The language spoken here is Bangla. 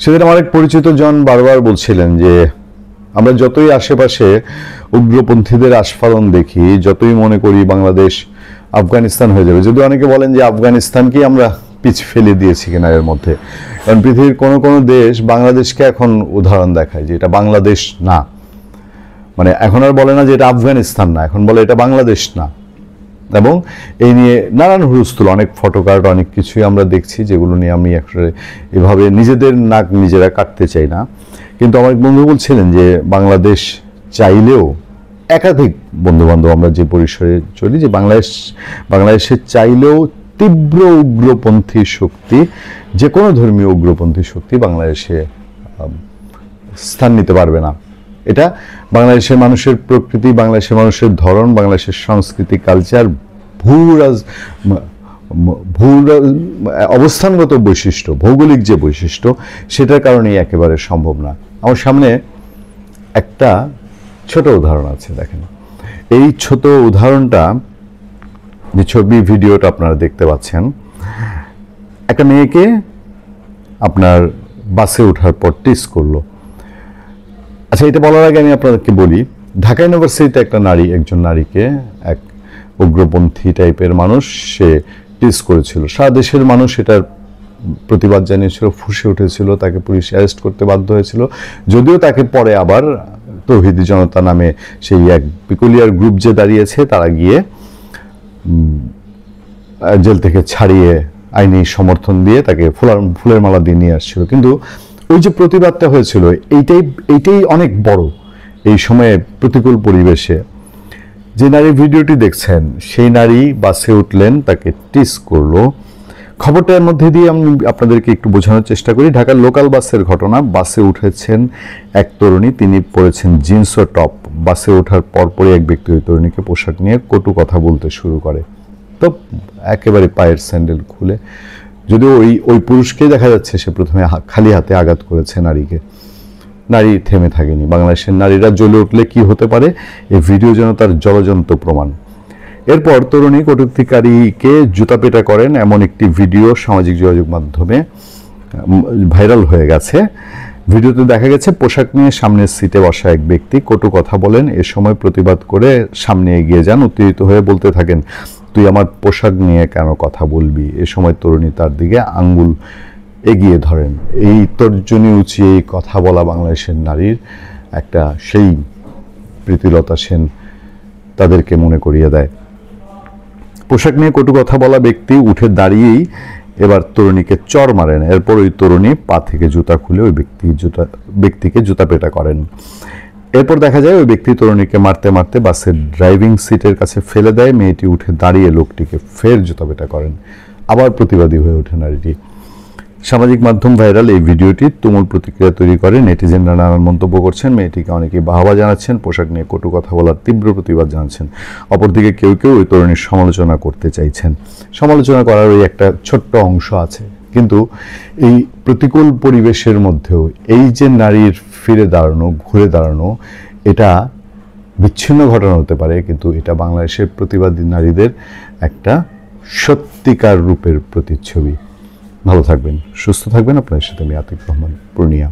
সেদিন আমার এক পরিচিত জন বারবার বলছিলেন যে আমরা যতই আশেপাশে উগ্রপন্থীদের আস্ফালন দেখি, যতই মনে করি বাংলাদেশ আফগানিস্তান হয়ে যাবে, যদি অনেকে বলেন যে আফগানিস্তানকেই আমরা পিছ ফেলে দিয়েছি কিনা এর মধ্যে, কারণ পৃথিবীর কোনো কোনো দেশ বাংলাদেশকে এখন উদাহরণ দেখায় যে এটা বাংলাদেশ না, মানে এখন আর বলে না যে এটা আফগানিস্তান না, এখন বলে এটা বাংলাদেশ না। এবং এই নিয়ে নানান হুলস্থুল, অনেক ফটোকার্ড, অনেক কিছুই আমরা দেখছি, যেগুলো নিয়ে আমি আসলে এভাবে নিজেদের নাক নিজেরা কাটতে চাই না। কিন্তু আমার বন্ধু বলছিলেন যে বাংলাদেশ চাইলেও, একাধিক বন্ধুবান্ধব আমরা যে পরিসরে চলি, যে বাংলাদেশে চাইলেও তীব্র উগ্রপন্থী শক্তি, যে কোনো ধর্মীয় উগ্রপন্থী শক্তি বাংলাদেশে স্থান নিতে পারবে না। এটা বাংলাদেশের মানুষের প্রকৃতি, বাংলাদেশের মানুষের ধরন, বাংলাদেশের সংস্কৃতি, কালচার, অবস্থানগত বৈশিষ্ট্য, ভৌগোলিক যে বৈশিষ্ট্য, সেটার কারণেই একেবারে সম্ভব না। আমার সামনে একটা ছোট উদাহরণ আছে, দেখেন। এই ছোট উদাহরণটা, যে ছবি ভিডিওটা আপনারা দেখতে পাচ্ছেন, একটা মেয়েকে আপনার বাসে ওঠার পর টিস করলো। আচ্ছা, এটা বলার আগে আমি আপনাদেরকে বলি, ঢাকা ইউনিভার্সিটিতে একজন নারীকে এক উগ্রপন্থী টাইপের মানুষ সে টিস করেছিল। সারা দেশের মানুষ এটার প্রতিবাদ জানিয়েছিল, ফুঁসে উঠেছিল, তাকে পুলিশ অ্যারেস্ট করতে বাধ্য হয়েছিল। যদিও তাকে পরে আবার তৌহিদি জনতা নামে সেই এক পিকুলিয়ার গ্রুপ যে দাঁড়িয়েছে, তারা গিয়ে জেল থেকে ছাড়িয়ে আইনি সমর্থন দিয়ে তাকে ফুলের মালা দিয়ে নিয়ে আসছিল। কিন্তু ওই যে প্রতিবাদটা হয়েছিল, এইটাই অনেক বড়। এই সময়ে প্রতিকূল পরিবেশে যে নারী ভিডিওটি দেখছেন, সেই নারী বাসে উঠলেন, তাকে টিস করলো। খবরটার মধ্যে দিয়ে আমি আপনাদেরকে একটু বোঝানোর চেষ্টা করি। ঢাকার লোকাল বাসের ঘটনা। বাসে উঠেছেন এক তরুণী, তিনি পরেছেন জিন্স ও টপ। বাসে ওঠার পরপরই এক ব্যক্তি ওই তরুণীকে পোশাক নিয়ে কটু কথা বলতে শুরু করে। তো একেবারে পায়ের স্যান্ডেল খুলে, যদিও ওই পুরুষকে দেখা যাচ্ছে সে প্রথমে খালি হাতে আঘাত করেছে নারীকে। নারী থেমে থাকেনি। বাংলাদেশের নারীরা জ্বলে উঠলে কি হতে পারে, এই ভিডিও যেন তার জ্বলজ্বন্ত প্রমাণ। এরপর তরুণী কটূক্তিকারীকে জুতাপেটা করেন এমন একটি ভিডিও সামাজিক যোগাযোগ মাধ্যমে ভাইরাল হয়ে গেছে। ভিডিওতে দেখা গেছে পোশাক নিয়ে সামনের সিটে বসা এক ব্যক্তি কটু কথা বলেন। এ সময় প্রতিবাদ করে সামনে এগিয়ে যান, উত্তেজিত হয়ে বলতে থাকেন, তুই আমার পোশাক নিয়ে কেন কথা বলবি? এ সময় তরুণী তার দিকে আঙ্গুল এগিয়ে ধরেন। এই তর্জনী উঁচিয়ে এই কথা বলা বাংলাদেশের নারীর একটা সেই প্রীতিলতা সেন তাদেরকে মনে করিয়ে দেয়। পোশাক নিয়ে কটু কথা বলা ব্যক্তি উঠে দাঁড়িয়েই এবার তরুণীকে চর মারেন। এরপর ওই তরুণী পা থেকে জুতা খুলে ওই ব্যক্তিকে জুতা পেটা করেন। এরপর দেখা যায় ওই ব্যক্তি তরুণীকে মারতে মারতে বাসের ড্রাইভিং সিটের কাছে ফেলে দেয়। মেয়েটি উঠে দাঁড়িয়ে লোকটিকে ফের জুতা পেটা করেন। আবার প্রতিবাদী হয়ে ওঠে নারীটি। সামাজিক মাধ্যম ভাইরাল এই ভিডিওটি তুমুল প্রতিক্রিয়া তৈরি করে। নেটিজেনরা নানান মন্তব্য করছেন, মেয়েটিকে অনেকেই বাহবা জানাচ্ছেন, পোশাক নিয়ে কটু কথা বলার তীব্র প্রতিবাদ জানাচ্ছেন। অপরদিকে কেউ কেউ ওই তরুণীর সমালোচনা করতে চাইছেন। সমালোচনা করার ওই একটা ছোট্ট অংশ আছে, কিন্তু এই প্রতিকূল পরিবেশের মধ্যেও এই যে নারীর ফিরে দাঁড়ানো, ঘুরে দাঁড়ানো, এটা বিচ্ছিন্ন ঘটনা হতে পারে, কিন্তু এটা বাংলাদেশের প্রতিবাদী নারীদের একটা সত্যিকার রূপের প্রতিচ্ছবি। ভালো থাকবেন, সুস্থ থাকবেন। আপনার সাথে আমি আতিক রহমান, পূর্ণিয়া।